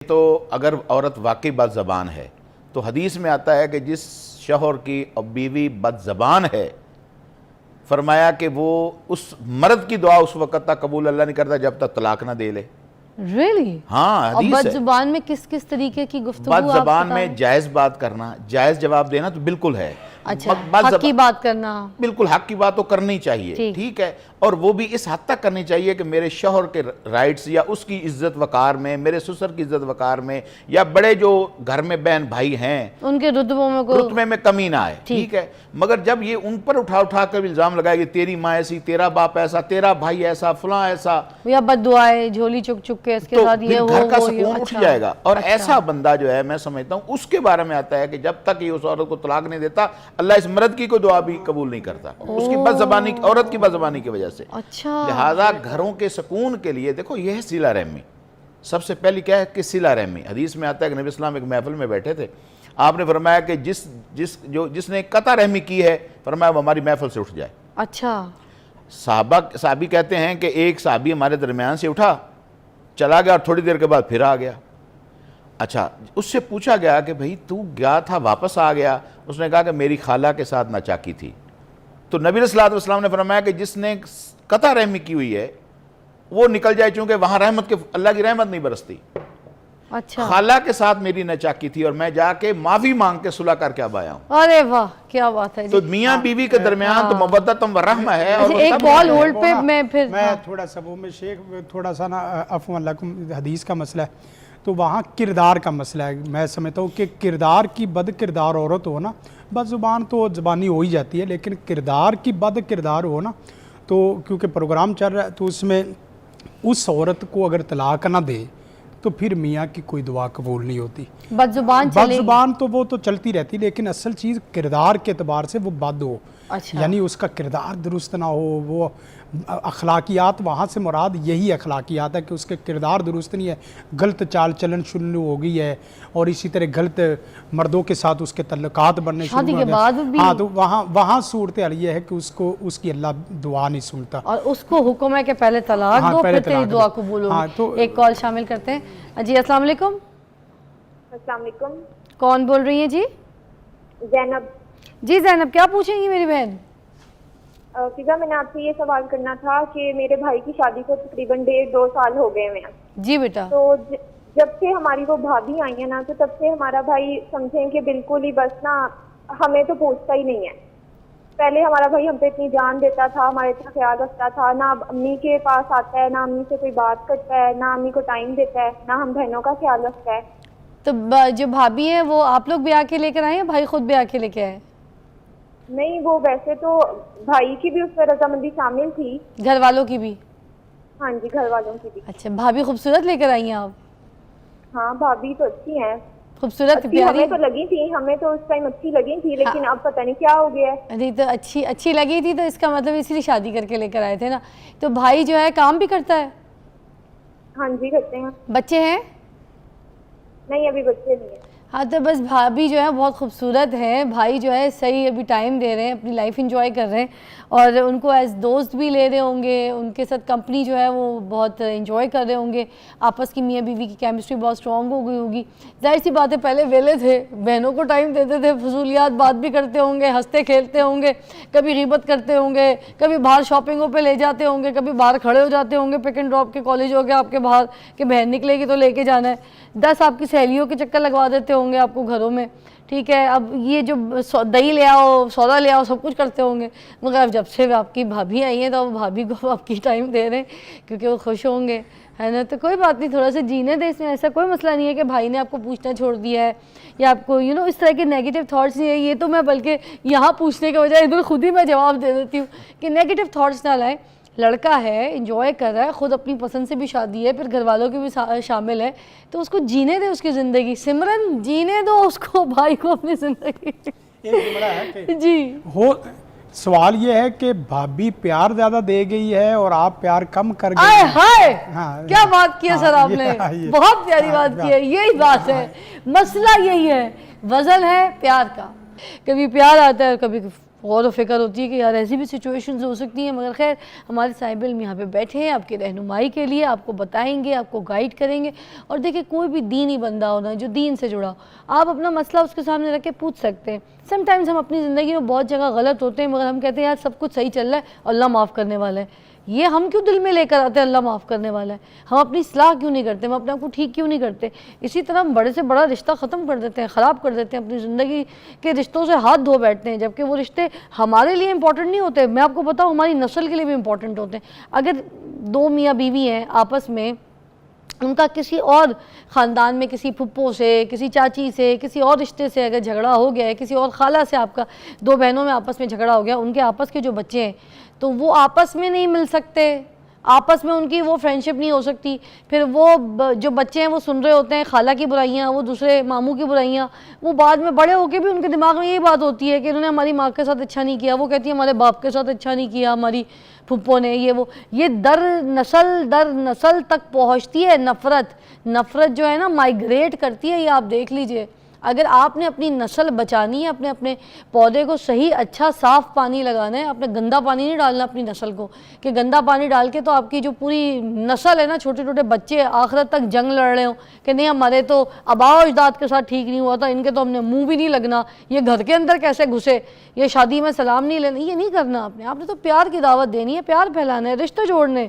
تو اگر عورت واقعی بد زبان ہے تو حدیث میں آتا ہے کہ جس شوہر کی بیوی بد زبان ہے، فرمایا کہ وہ اس مرد کی دعا اس وقت تک قبول اللہ نہیں کرتا جب تک طلاق نہ دے لے۔ ریلی؟ ہاں حدیث ہے۔ بد زبان میں کس طریقے کی گفتگو؟ بد زبان میں جائز بات کرنا، جائز جواب دینا تو بالکل ہے۔ اچھا، حق کی بات کرنا، بالکل حق کی بات تو کرنی چاہیے، ٹھیک ہے، اور وہ بھی اس حد تک کرنی چاہیے کہ میرے شوہر کے رائٹس یا اس کی عزت وقار میں، میرے سسر کی عزت وقار میں، یا بڑے جو گھر میں بہن بھائی ہیں ان کے رتبے میں کمی نہ آئے، ٹھیک ہے۔ مگر جب یہ ان پر اٹھا کر الزام لگائے کہ تیری ماں ایسی، تیرا باپ ایسا، تیرا بھائی ایسا، فلاں ایسا، یا بد دعائیں جھولی چک کے اس کے ساتھ یہ گھر کا سکون اٹھ جائے گا۔ اور ایسا بندہ جو ہے، میں سمجھتا ہوں اس کے بارے میں آتا ہے کہ جب تک یہ اس عورت کو طلاق نہیں دیتا، اللہ اس مرد کی کوئی دعا بھی قبول نہیں کرتا، اس کی بد زبانی، عورت کی بد زبانی کی وجہ سے۔ لہذا گھروں کے سکون کے لیے دیکھو یہ ہے صلہ رحمی۔ سب سے پہلی کیا ہے کہ صلہ رحمی۔ حدیث میں آتا ہے کہ نبی اسلام ایک محفل میں بیٹھے تھے، آپ نے فرمایا کہ جس نے قطع رحمی کی ہے، فرمایا وہ ہماری محفل سے اٹھ جائے۔ اچھا، صحابی کہتے ہیں کہ ایک صحابی ہمارے درمیان سے اٹھا، چلا گیا اور تھوڑی دیر کے بعد پھر آ گیا۔ اچھا، اس سے پوچھا گیا کہ بھئی تو گیا تھا واپس آ گیا؟ اس نے کہا کہ میری خالہ کے ساتھ ناچاکی تھی۔ تو نبی صلی اللہ علیہ وسلم نے فرمایا کہ جس نے قطع رحمی کی ہوئی ہے وہ نکل جائے، چونکہ وہاں اللہ کی رحمت نہیں برستی۔ اچھا، خالہ کے ساتھ میری ناچاکی تھی اور میں جا کے معافی مانگ کے صلح کر کے اب آیا ہوں۔ ارے واہ، کیا بات ہے۔ تو میاں بیوی کے درمیان تو مودۃ و رحمہ ہے۔ اور ایک بال ہولڈ پہ میں تھوڑا سا وہ میں شیخ تھوڑا سا نا عفوا لکم حدیث کا مسئلہ ہے، تو وہاں کردار کا مسئلہ ہے۔ میں سمجھتا ہوں کہ کردار کی بد کردار عورت ہو نا، بد زبان تو زبانی ہو ہی جاتی ہے، لیکن کردار کی بد کردار ہو نا، تو کیونکہ پروگرام چل رہا ہے تو اس میں اس عورت کو اگر طلاق نہ دے تو پھر میاں کی کوئی دعا قبول نہیں ہوتی۔ بد زبان تو وہ تو چلتی رہتی، لیکن اصل چیز کردار کے اعتبار سے وہ بد ہو، یعنی اس کا کردار درست نہ ہو۔ وہ اخلاقیات، وہاں سے مراد یہی اخلاقیات ہے کہ اس کے کردار درست نہیں ہے، غلط چال چلن شروع ہو گئی ہے، اور اسی طرح غلط مردوں کے ساتھ اس کے تعلقات بننے شروع ہو گئے۔ ہاں، تو وہاں صورتحال یہ ہے کہ اس کی اللہ دعا نہیں سنتا، اور اس کو حکم ہے کہ پہلے طلاق دو پھر تیری دعا قبول ہو۔ ایک کال شامل کرتے ہیں۔ جی السلام علیکم۔ السلام علیکم، کون بول رہی ہیں؟ جی زینب۔ جی زینب، کیا پوچھیں گی میری بہن؟ فضا، میں نے آپ سے یہ سوال کرنا تھا کہ میرے بھائی کی شادی کو تقریباً 1.5-2 سال ہو گئے ہیں۔ جی بیٹا۔ تو جب سے ہماری وہ بھابھی آئی ہیں نا، تو تب سے ہمارا بھائی سمجھیں کہ بالکل ہی بس نا ہمیں تو پوچھتا ہی نہیں ہے۔ پہلے ہمارا بھائی ہم پہ اتنی جان دیتا تھا، ہمارے اتنا خیال رکھتا تھا، نہ امی کے پاس آتا ہے، نہ امی سے کوئی بات کرتا ہے، نہ امی کو ٹائم دیتا ہے، نہ ہم بہنوں کا خیال رکھتا ہے۔ تو جو بھابھی ہیں وہ آپ لوگ بیاہ کے لے کر آئے ہیں، بھائی خود بیاہ کے لے کے آئے؟ نہیں، وہ ویسے تو بھائی کی بھی اس میں رضامندی شامل تھی، گھر والوں کی بھی؟ ہاں جی، گھر والوں کی بھی۔ اچھا، بھابھی خوبصورت لے کر آئی ہیں آپ؟ ہاں، بھابھی تو اچھی ہیں، خوبصورت پیاری؟ ہمیں تو لگی تھی، ہمیں تو اس ٹائم اچھی لگی تھی، لیکن اب پتہ نہیں کیا ہو گیا ہے۔ نہیں تو اچھی لگی تھی تو اس کا مطلب اسی لیے شادی کر کے لے کر آئے تھے نا۔ تو بھائی جو ہے کام بھی کرتا ہے؟ ہاں جی، کرتے ہیں۔ بچے ہیں؟ نہیں، ابھی بچے نہیں ہیں۔ ہاں، تو بس بھابھی جو ہے بہت خوبصورت ہے، بھائی جو ہے صحیح ابھی ٹائم دے رہے ہیں، اپنی لائف انجوائے کر رہے ہیں، اور ان کو ایز دوست بھی لے رہے ہوں گے، ان کے ساتھ کمپنی جو ہے وہ بہت انجوائے کر رہے ہوں گے، آپس کی میاں بیوی کی کیمسٹری بہت اسٹرانگ ہو گئی ہوگی۔ ظاہر سی بات ہے پہلے ویلے تھے، بہنوں کو ٹائم دیتے تھے، فضولیات بات بھی کرتے ہوں گے، ہنستے کھیلتے ہوں گے، کبھی غیبت کرتے ہوں گے، کبھی باہر شاپنگوں پہ لے جاتے ہوں گے، کبھی باہر کھڑے ہو جاتے ہوں گے، پک اینڈ ڈراپ کے کالج ہو گیا آپ کے باہر کہ بہن نکلے گی تو لے کے جانا ہے، 10 آپ کی سہیلیوں کے چکر لگوا دیتے ہوں گے آپ کو گھروں میں، ٹھیک ہے۔ اب یہ جو دہی لے آؤ، سودا لے آؤ، سب کچھ کرتے ہوں گے، مگر اب جب سے آپ کی بھابھی آئی ہیں تو وہ بھابھی کو آپ کی ٹائم دے رہے ہیں کیونکہ وہ خوش ہوں گے، ہے نا۔ تو کوئی بات نہیں، تھوڑا سا جینے دیں، اس میں ایسا کوئی مسئلہ نہیں ہے کہ بھائی نے آپ کو پوچھنا چھوڑ دیا ہے یا آپ کو اس طرح کے نیگیٹو تھاٹس نہیں ہے۔ یہ تو میں بلکہ یہاں پوچھنے کے بجائے ادھر خود ہی میں جواب دے دیتی ہوں کہ نیگیٹو تھاٹس نہ لائیں۔ لڑکا ہے، انجوائے کر رہا ہے، خود اپنی پسند سے بھی شادی ہے، پھر گھر والوں کی بھی شامل ہے، تو اس کو جینے دے اس کی زندگی۔ سمرن، جینے دو اس کو، بھائی کو اپنی زندگی۔ ایک بڑا ہے کہ جی سوال یہ ہے کہ بھابھی پیار زیادہ دے گئی ہے اور آپ پیار کم کر گئے آئے ہائے، ہاں، کیا بات کی ہے سر آپ نے، بہت پیاری بات کی ہے، یہی بات ہے، مسئلہ یہی ہے، وزن ہے پیار کا، کبھی پیار آتا ہے کبھی غور و فکر ہوتی ہے کہ یار ایسی بھی سچویشنز ہو سکتی ہیں، مگر خیر ہمارے صاحب علم یہاں پہ بیٹھے ہیں آپ کی رہنمائی کے لیے، آپ کو بتائیں گے، آپ کو گائیڈ کریں گے. اور دیکھیں کوئی بھی دینی بندہ ہونا جو دین سے جڑا ہو، آپ اپنا مسئلہ اس کے سامنے رکھ کے پوچھ سکتے ہیں. سم ٹائمز ہم اپنی زندگی میں بہت جگہ غلط ہوتے ہیں، مگر ہم کہتے ہیں یار سب کچھ صحیح چل رہا ہے، اللہ معاف کرنے والا ہے. یہ ہم کیوں دل میں لے کر آتے ہیں اللہ معاف کرنے والا ہے؟ ہم اپنی اصلاح کیوں نہیں کرتے؟ ہم اپنے آپ کو ٹھیک کیوں نہیں کرتے؟ اسی طرح ہم بڑے سے بڑا رشتہ ختم کر دیتے ہیں، خراب کر دیتے ہیں، اپنی زندگی کے رشتوں سے ہاتھ دھو بیٹھتے ہیں، جبکہ وہ رشتے ہمارے لیے امپورٹنٹ نہیں ہوتے. میں آپ کو بتاؤں ہماری نسل کے لیے بھی امپورٹنٹ ہوتے ہیں. اگر دو میاں بیوی ہیں آپس میں، ان کا کسی اور خاندان میں کسی پھپھو سے، کسی چاچی سے، کسی اور رشتے سے اگر جھگڑا ہو گیا ہے، کسی اور خالہ سے آپ کا دو بہنوں میں آپس میں جھگڑا ہو گیا، ان کے آپس کے جو بچے ہیں تو وہ آپس میں نہیں مل سکتے، آپس میں ان کی وہ فرینڈشپ نہیں ہو سکتی. پھر وہ جو بچے ہیں وہ سن رہے ہوتے ہیں خالہ کی برائیاں، وہ دوسرے ماموں کی برائیاں، وہ بعد میں بڑے ہو کے بھی ان کے دماغ میں یہی بات ہوتی ہے کہ انہوں نے ہماری ماں کے ساتھ اچھا نہیں کیا، وہ کہتی ہے ہمارے باپ کے ساتھ اچھا نہیں کیا ہماری پھپھو نے. یہ در نسل تک پہنچتی ہے. نفرت جو ہے نا مائیگریٹ کرتی ہے. یہ آپ دیکھ لیجئے، اگر آپ نے اپنی نسل بچانی ہے، اپنے پودے کو صحیح اچھا صاف پانی لگانا ہے، اپنے گندا پانی نہیں ڈالنا اپنی نسل کو، کہ گندا پانی ڈال کے تو آپ کی جو پوری نسل ہے نا، چھوٹے چھوٹے بچے آخرت تک جنگ لڑ رہے ہوں کہ نہیں ہمارے تو آباء و اجداد کے ساتھ ٹھیک نہیں ہوا تھا، ان کے تو ہم نے منہ بھی نہیں لگنا، یہ گھر کے اندر کیسے گھسے، یہ شادی میں سلام نہیں لینا. یہ نہیں کرنا. آپ نے تو پیار کی دعوت دینی ہے، پیار پھیلانا ہے، رشتے جوڑنے.